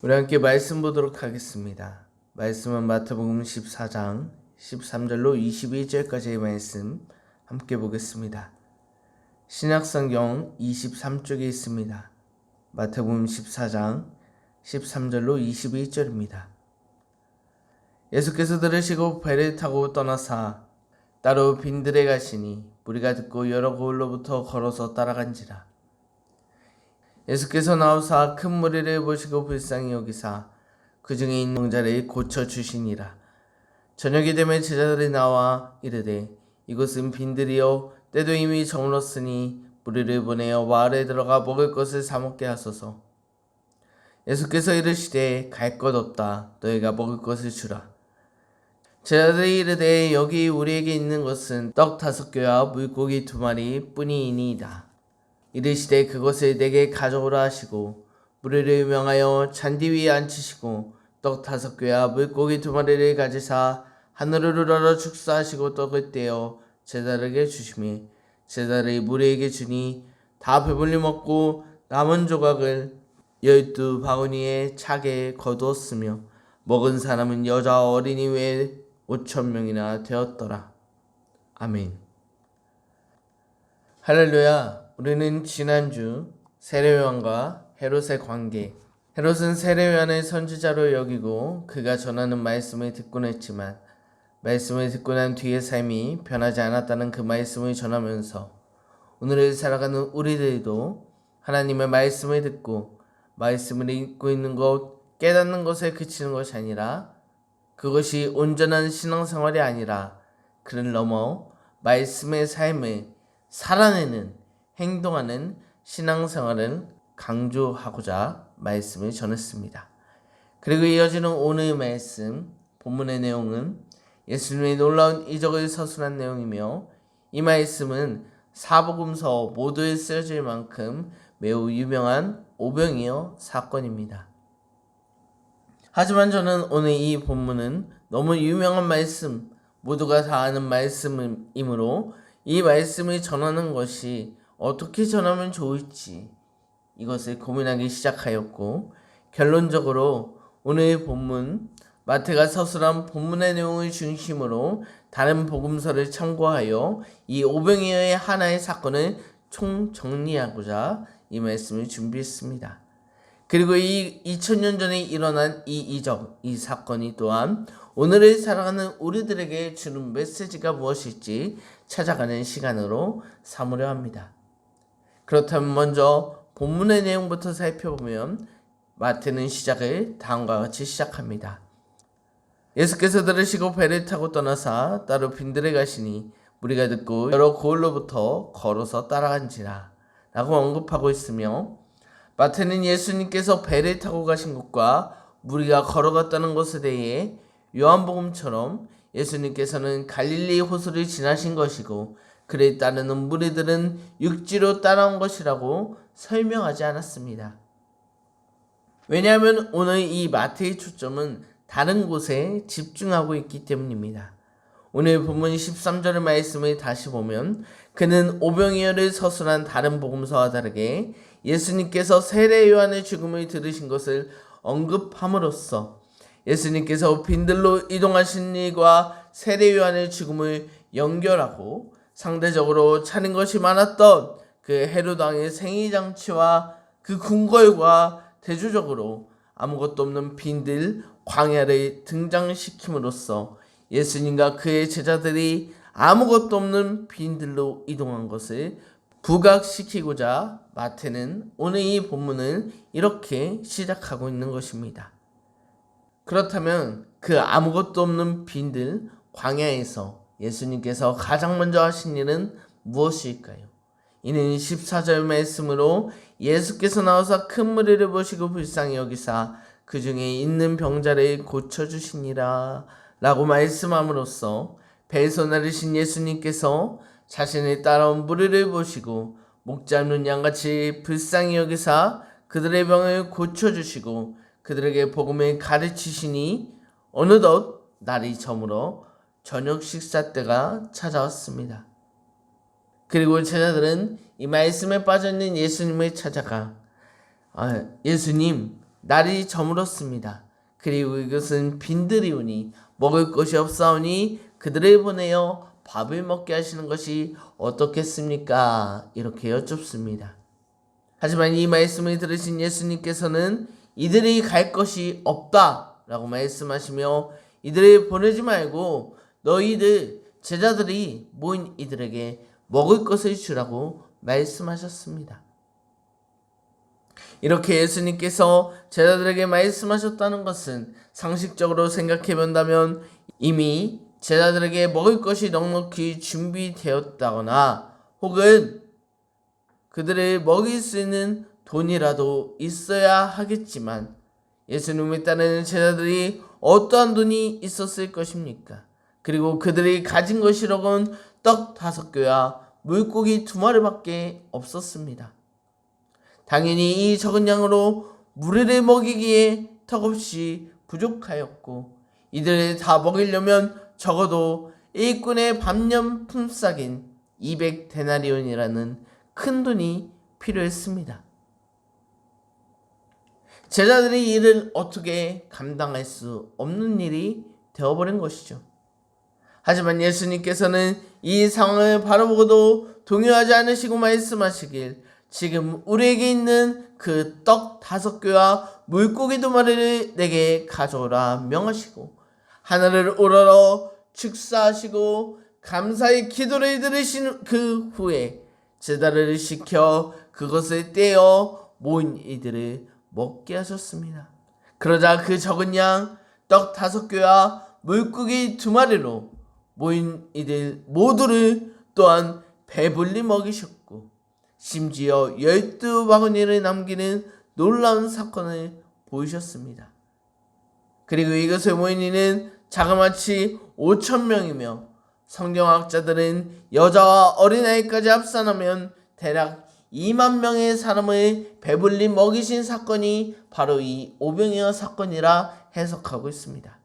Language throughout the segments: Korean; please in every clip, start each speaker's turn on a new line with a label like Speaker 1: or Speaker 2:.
Speaker 1: 우리 함께 말씀 보도록 하겠습니다. 말씀은 마태복음 14장 13절로 22절까지의 말씀 함께 보겠습니다. 신약성경 23쪽에 있습니다. 마태복음 14장 13절로 22절입니다. 예수께서 들으시고 배를 타고 떠나사 따로 빈들에 가시니 무리가 듣고 여러 고을로부터 걸어서 따라간지라. 예수께서 나오사 큰 무리를 보시고 불쌍히 여기사 그 중에 있는 병자를 고쳐주시니라. 저녁이 되면 제자들이 나와 이르되 이곳은 빈들이요 때도 이미 저물었으니 무리를 보내어 마을에 들어가 먹을 것을 사 먹게 하소서. 예수께서 이르시되 갈 것 없다. 너희가 먹을 것을 주라. 제자들이 이르되 여기 우리에게 있는 것은 떡 5개와 물고기 2마리 뿐이니이다. 이르시되 그것을 내게 가져오라 하시고 무리를 명하여 잔디 위에 앉히시고 떡 5개와 물고기 2마리를 가지사 하늘을 우러러 축사하시고 떡을 떼어 제자들에게 주시매 제자들이 무리에게 주니 다 배불리 먹고 남은 조각을 12바구니에 차게 거두었으며 먹은 사람은 여자와 어린이 외에 5,000명이나 되었더라. 아멘. 할렐루야. 우리는 지난주 세례요한과 헤롯의 관계, 헤롯은 세례요한을 선지자로 여기고 그가 전하는 말씀을 듣곤 했지만 말씀을 듣고 난 뒤의 삶이 변하지 않았다는 그 말씀을 전하면서 오늘을 살아가는 우리들도 하나님의 말씀을 듣고 말씀을 읽고 있는 것, 깨닫는 것에 그치는 것이 아니라 그것이 온전한 신앙생활이 아니라 그를 넘어 말씀의 삶을 살아내는 행동하는 신앙생활을 강조하고자 말씀을 전했습니다. 그리고 이어지는 오늘의 말씀, 본문의 내용은 예수님의 놀라운 이적을 서술한 내용이며 이 말씀은 사복음서 모두에 쓰여질 만큼 매우 유명한 오병이어 사건입니다. 하지만 저는 오늘 이 본문은 너무 유명한 말씀, 모두가 다 아는 말씀이므로 이 말씀을 전하는 것이 어떻게 전하면 좋을지 이것을 고민하기 시작하였고 결론적으로 오늘의 본문 마태가 서술한 본문의 내용을 중심으로 다른 복음서를 참고하여 이 오병이어의 하나의 사건을 총정리하고자 이 말씀을 준비했습니다. 그리고 이 2000년 전에 일어난 이 이적, 이 사건이 또한 오늘을 살아가는 우리들에게 주는 메시지가 무엇일지 찾아가는 시간으로 삼으려 합니다. 그렇다면 먼저 본문의 내용부터 살펴보면 마태는 시작을 다음과 같이 시작합니다. 예수께서 들으시고 배를 타고 떠나사 따로 빈들에 가시니 무리가 듣고 여러 고을로부터 걸어서 따라간지라 라고 언급하고 있으며 마태는 예수님께서 배를 타고 가신 곳과 무리가 걸어갔다는 것에 대해 요한복음처럼 예수님께서는 갈릴리 호수를 지나신 것이고 그를 따르는 무리들은 육지로 따라온 것이라고 설명하지 않았습니다. 왜냐하면 오늘 이 마태의 초점은 다른 곳에 집중하고 있기 때문입니다. 오늘 본문 13절의 말씀을 다시 보면 그는 오병이어를 서술한 다른 복음서와 다르게 예수님께서 세례 요한의 죽음을 들으신 것을 언급함으로써 예수님께서 빈들로 이동하신 일과 세례 요한의 죽음을 연결하고 상대적으로 차린 것이 많았던 그 헤롯 왕의 생일잔치와 그 궁궐과 대조적으로 아무것도 없는 빈들 광야를 등장시킴으로써 예수님과 그의 제자들이 아무것도 없는 빈들로 이동한 것을 부각시키고자 마태는 오늘 이 본문을 이렇게 시작하고 있는 것입니다. 그렇다면 그 아무것도 없는 빈들 광야에서 예수님께서 가장 먼저 하신 일은 무엇일까요? 이는 14절 말씀으로 예수께서 나와서 큰 무리를 보시고 불쌍히 여기사 그 중에 있는 병자를 고쳐주시니라 라고 말씀함으로써 배에서 내리신 예수님께서 자신을 따라온 무리를 보시고 목 잡는 양같이 불쌍히 여기사 그들의 병을 고쳐주시고 그들에게 복음을 가르치시니 어느덧 날이 저물어 저녁 식사 때가 찾아왔습니다. 그리고 제자들은 이 말씀에 빠져있는 예수님을 찾아가 예수님 날이 저물었습니다. 그리고 이것은 빈들이 오니 먹을 것이 없사오니 그들을 보내어 밥을 먹게 하시는 것이 어떻겠습니까? 이렇게 여쭙습니다. 하지만 이 말씀을 들으신 예수님께서는 이들이 갈 것이 없다 라고 말씀하시며 이들을 보내지 말고 너희들 제자들이 모인 이들에게 먹을 것을 주라고 말씀하셨습니다. 이렇게 예수님께서 제자들에게 말씀하셨다는 것은 상식적으로 생각해 본다면 이미 제자들에게 먹을 것이 넉넉히 준비되었다거나 혹은 그들을 먹일 수 있는 돈이라도 있어야 하겠지만 예수님을 따르는 제자들이 어떠한 돈이 있었을 것입니까? 그리고 그들이 가진 것이라곤 떡 5개와 물고기 2마리밖에 없었습니다. 당연히 이 적은 양으로 무리를 먹이기에 턱없이 부족하였고 이들을 다 먹이려면 적어도 일꾼의 밤년 품삯인 200데나리온이라는 큰 돈이 필요했습니다. 제자들이 이를 어떻게 감당할 수 없는 일이 되어버린 것이죠. 하지만 예수님께서는 이 상황을 바라보고도 동요하지 않으시고 말씀하시길 지금 우리에게 있는 그 떡 5개와 물고기 2마리를 내게 가져오라 명하시고 하늘을 우러러 축사하시고 감사의 기도를 들으신 그 후에 제자들을 시켜 그것을 떼어 모인 이들을 먹게 하셨습니다. 그러자 그 적은 양 떡 5개와 물고기 2마리로 모인 이들 모두를 또한 배불리 먹이셨고 심지어 12바구니를 남기는 놀라운 사건을 보이셨습니다. 그리고 이것을 모인 이는 자그마치 5,000명이며 성경학자들은 여자와 어린아이까지 합산하면 대략 2만 명의 사람을 배불리 먹이신 사건이 바로 이 오병이어 사건이라 해석하고 있습니다.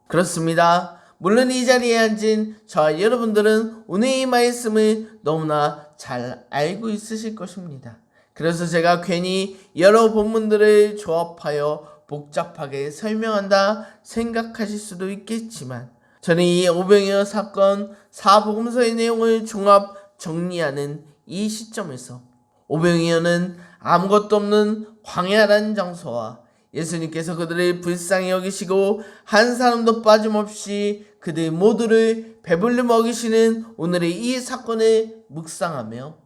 Speaker 1: 그렇습니다. 물론 이 자리에 앉은 저와 여러분들은 오늘 이 말씀을 너무나 잘 알고 있으실 것입니다. 그래서 제가 괜히 여러 본문들을 조합하여 복잡하게 설명한다 생각하실 수도 있겠지만 저는 이 오병이어 사건 4복음서의 내용을 종합 정리하는 이 시점에서 오병이어는 아무것도 없는 광야라는 장소와 예수님께서 그들을 불쌍히 여기시고 한 사람도 빠짐없이 그들 모두를 배불리 먹이시는 오늘의 이 사건을 묵상하며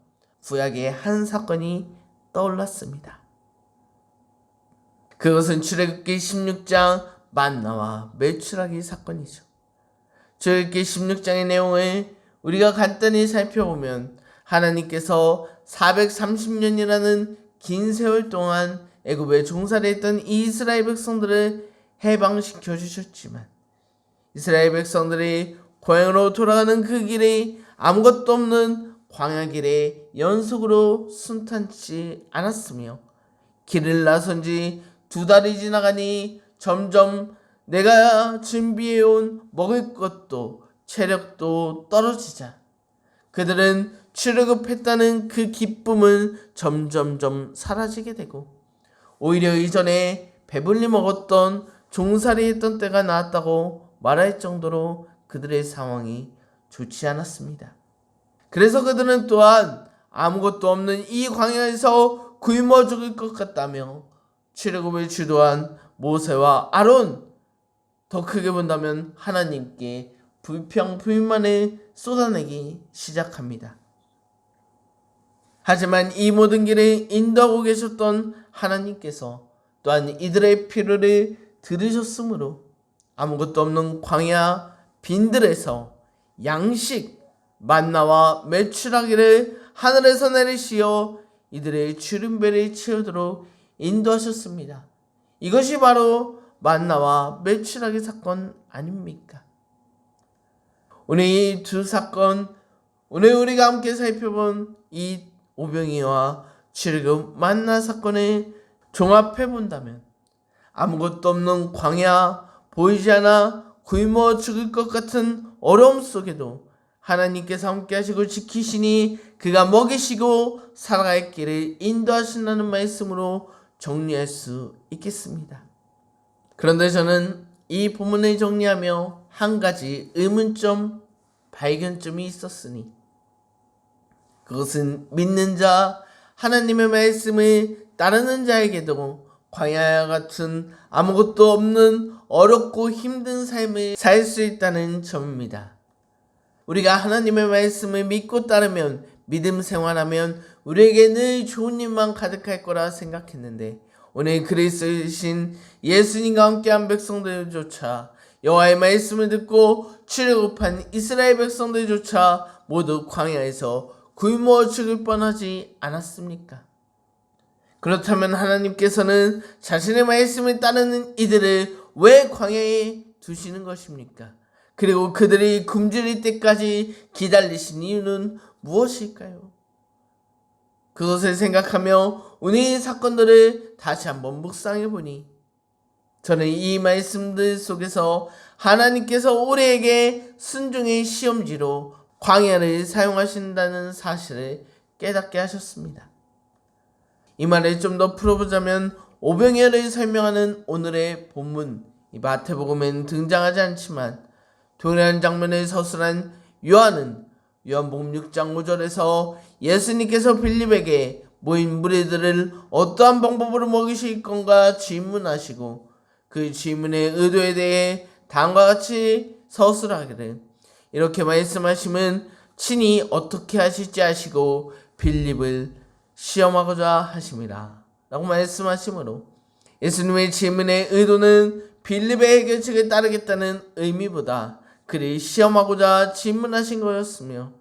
Speaker 1: 구약의 한 사건이 떠올랐습니다. 그것은 출애굽기 16장 만나와 메추라기 사건이죠. 출애굽기 16장의 내용을 우리가 간단히 살펴보면 하나님께서 430년이라는 긴 세월 동안 애굽에 종살이 했던 이 이스라엘 백성들을 해방시켜 주셨지만 이스라엘 백성들이 고향으로 돌아가는 그 길이 아무것도 없는 광야 길에 연속으로 순탄치 않았으며 길을 나선 지 2달이 지나가니 점점 내가 준비해온 먹을 것도 체력도 떨어지자 그들은 출애굽했다는 그 기쁨은 점점점 사라지게 되고 오히려 이전에 배불리 먹었던 종살이 했던 때가 나았다고 말할 정도로 그들의 상황이 좋지 않았습니다. 그래서 그들은 또한 아무것도 없는 이 광야에서 굶어 죽을 것 같다며 출애굽을 주도한 모세와 아론, 더 크게 본다면 하나님께 불평불만을 쏟아내기 시작합니다. 하지만 이 모든 길을 인도하고 계셨던 하나님께서 또한 이들의 필요를 들으셨으므로 아무것도 없는 광야 빈들에서 양식 만나와 메추라기를 하늘에서 내리시어 이들의 주름배를 채우도록 인도하셨습니다. 이것이 바로 만나와 메추라기 사건 아닙니까? 오늘 이 두 사건, 오늘 우리가 함께 살펴본 이 오병이어와 출애굽 만나 사건을 종합해 본다면 아무것도 없는 광야, 보이지 않아 굶어 죽을 것 같은 어려움 속에도 하나님께서 함께 하시고 지키시니 그가 먹이시고 살아갈 길을 인도하신다는 말씀으로 정리할 수 있겠습니다. 그런데 저는 이 본문을 정리하며 한 가지 의문점, 발견점이 있었으니 그것은 믿는 자, 하나님의 말씀을 따르는 자에게도 광야와 같은 아무것도 없는 어렵고 힘든 삶을 살 수 있다는 점입니다. 우리가 하나님의 말씀을 믿고 따르면, 믿음 생활하면 우리에게 늘 좋은 일만 가득할 거라 생각했는데 오늘 글을 쓰신 예수님과 함께한 백성들조차, 여호와의 말씀을 듣고 출애굽한 이스라엘 백성들조차 모두 광야에서 굶어 죽을 뻔하지 않았습니까? 그렇다면 하나님께서는 자신의 말씀을 따르는 이들을 왜 광야에 두시는 것입니까? 그리고 그들이 굶주릴 때까지 기다리신 이유는 무엇일까요? 그것을 생각하며 오늘 이 사건들을 다시 한번 묵상해 보니 저는 이 말씀들 속에서 하나님께서 우리에게 순종의 시험지로 광야를 사용하신다는 사실을 깨닫게 하셨습니다. 이 말을 좀 더 풀어보자면 오병이어를 설명하는 오늘의 본문, 이 마태복음에는 등장하지 않지만 동일한 장면을 서술한 요한은 요한복음 6장 5절에서 예수님께서 빌립에게 모인 무리들을 어떠한 방법으로 먹이실 건가 질문하시고 그 질문의 의도에 대해 다음과 같이 서술하기를 이렇게 말씀하시면 친히 어떻게 하실지 아시고 빌립을 시험하고자 하심이라 라고 말씀하시므로 예수님의 질문의 의도는 빌립의 해결책에 따르겠다는 의미보다 그를 시험하고자 질문하신 거였으며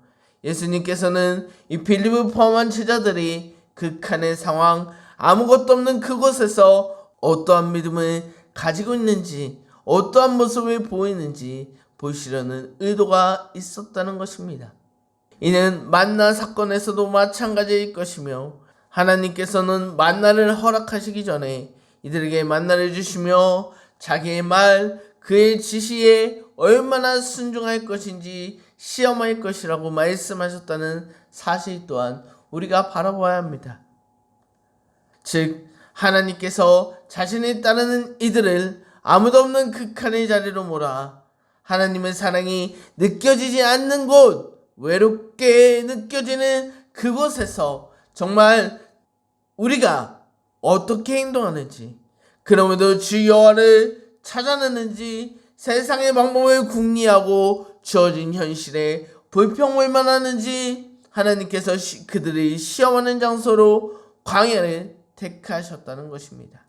Speaker 1: 예수님께서는 이 빌립을 포함한 제자들이 극한의 상황, 아무것도 없는 그곳에서 어떠한 믿음을 가지고 있는지, 어떠한 모습을 보이는지 보시려는 의도가 있었다는 것입니다. 이는 만나 사건에서도 마찬가지일 것이며 하나님께서는 만나를 허락하시기 전에 이들에게 만나를 주시며 자기의 말, 그의 지시에 얼마나 순종할 것인지 시험할 것이라고 말씀하셨다는 사실 또한 우리가 바라봐야 합니다. 즉 하나님께서 자신을 따르는 이들을 아무도 없는 극한의 자리로 몰아 하나님의 사랑이 느껴지지 않는 곳, 외롭게 느껴지는 그곳에서 정말 우리가 어떻게 행동하는지, 그럼에도 주 여호와를 찾아내는지, 세상의 방법을 궁리하고 주어진 현실에 불평불만 하는지 하나님께서 그들이 시험하는 장소로 광야를 택하셨다는 것입니다.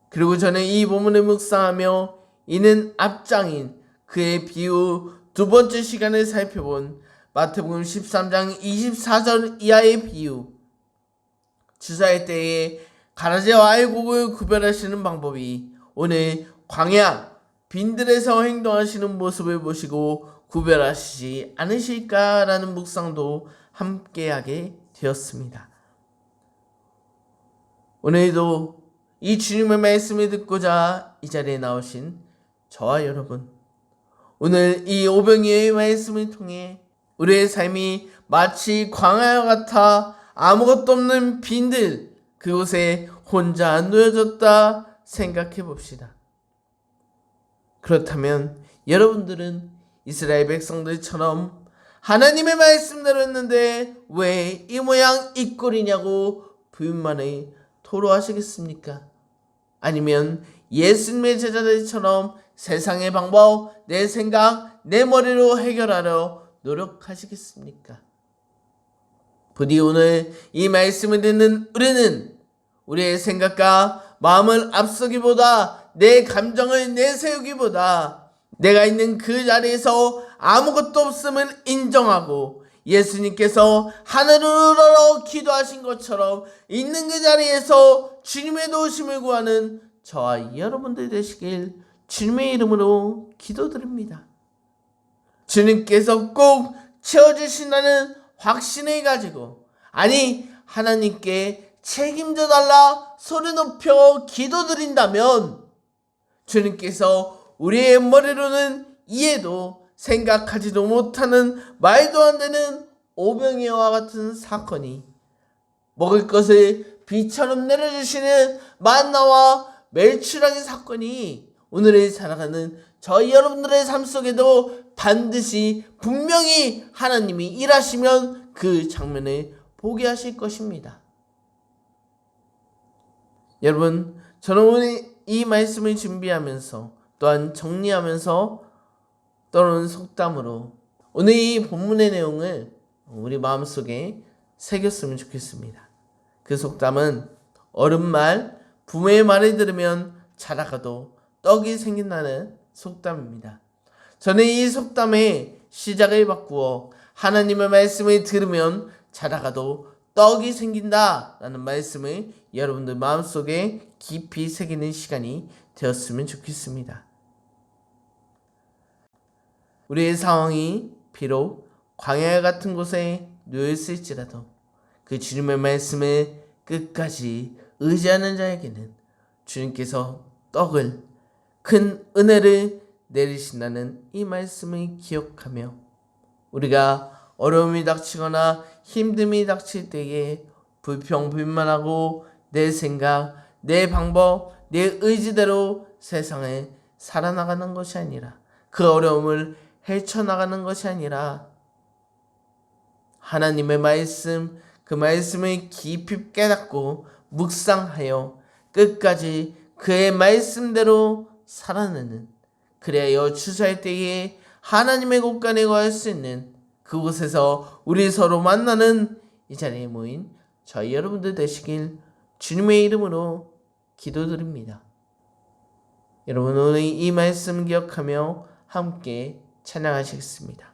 Speaker 1: 그리고 저는 이 본문을 묵상하며 이는 앞장인 그의 비유 두 번째 시간을 살펴본 마태복음 13장 24절 이하의 비유, 주사할 때에 가라지와 알곡을 구별하시는 방법이 오늘 광야 빈들에서 행동하시는 모습을 보시고 구별하시지 않으실까라는 묵상도 함께하게 되었습니다. 오늘도 이 주님의 말씀을 듣고자 이 자리에 나오신 저와 여러분, 오늘 이 오병이어의 말씀을 통해 우리의 삶이 마치 광야와 같아 아무것도 없는 빈들, 그곳에 혼자 놓여졌다 생각해 봅시다. 그렇다면 여러분들은 이스라엘 백성들처럼 하나님의 말씀대로 했는데 왜 이 모양 이 꼴이냐고 불만을 토로하시겠습니까? 아니면 예수님의 제자들처럼 세상의 방법, 내 생각, 내 머리로 해결하려 노력하시겠습니까? 부디 오늘 이 말씀을 듣는 우리는 우리의 생각과 마음을 앞서기보다, 내 감정을 내세우기보다 내가 있는 그 자리에서 아무것도 없음을 인정하고 예수님께서 하늘으로 기도하신 것처럼 있는 그 자리에서 주님의 도우심을 구하는 저와 여러분들 되시길 주님의 이름으로 기도드립니다. 주님께서 꼭 채워주신다는 확신을 가지고, 아니 하나님께 책임져 달라 소리 높여 기도드린다면 주님께서 우리의 머리로는 이해도 생각하지도 못하는 말도 안 되는 오병이어와 같은 사건이, 먹을 것을 비처럼 내려주시는 만나와 멜추라기 사건이 오늘을 살아가는 저희 여러분들의 삶 속에도 반드시 분명히 하나님이 일하시면 그 장면을 보게 하실 것입니다. 여러분, 저는 오늘 이 말씀을 준비하면서 또한 정리하면서 떠오르는 속담으로 오늘 이 본문의 내용을 우리 마음속에 새겼으면 좋겠습니다. 그 속담은 어른말, 부모의 말을 들으면 자라가도 떡이 생긴다는 속담입니다. 저는 이 속담의 시작을 바꾸어 하나님의 말씀을 들으면 자라가도 떡이 생긴다라는 말씀을 여러분들 마음속에 깊이 새기는 시간이 되었으면 좋겠습니다. 우리의 상황이 비록 광야 같은 곳에 놓였을지라도 그 주님의 말씀을 끝까지 의지하는 자에게는 주님께서 떡을, 큰 은혜를 내리신다는 이 말씀을 기억하며 우리가 어려움이 닥치거나 힘듦이 닥칠 때에 불평불만하고 내 생각, 내 방법, 내 의지대로 세상에 살아나가는 것이 아니라 그 어려움을 헤쳐나가는 것이 아니라 하나님의 말씀, 그 말씀을 깊이 깨닫고 묵상하여 끝까지 그의 말씀대로 살아내는, 그래야 추수할 때에 하나님의 곳간에 거할 수 있는 그곳에서 우리 서로 만나는 이 자리에 모인 저희 여러분들 되시길 주님의 이름으로 기도드립니다. 여러분, 오늘 이 말씀 기억하며 함께 찬양하시겠습니다.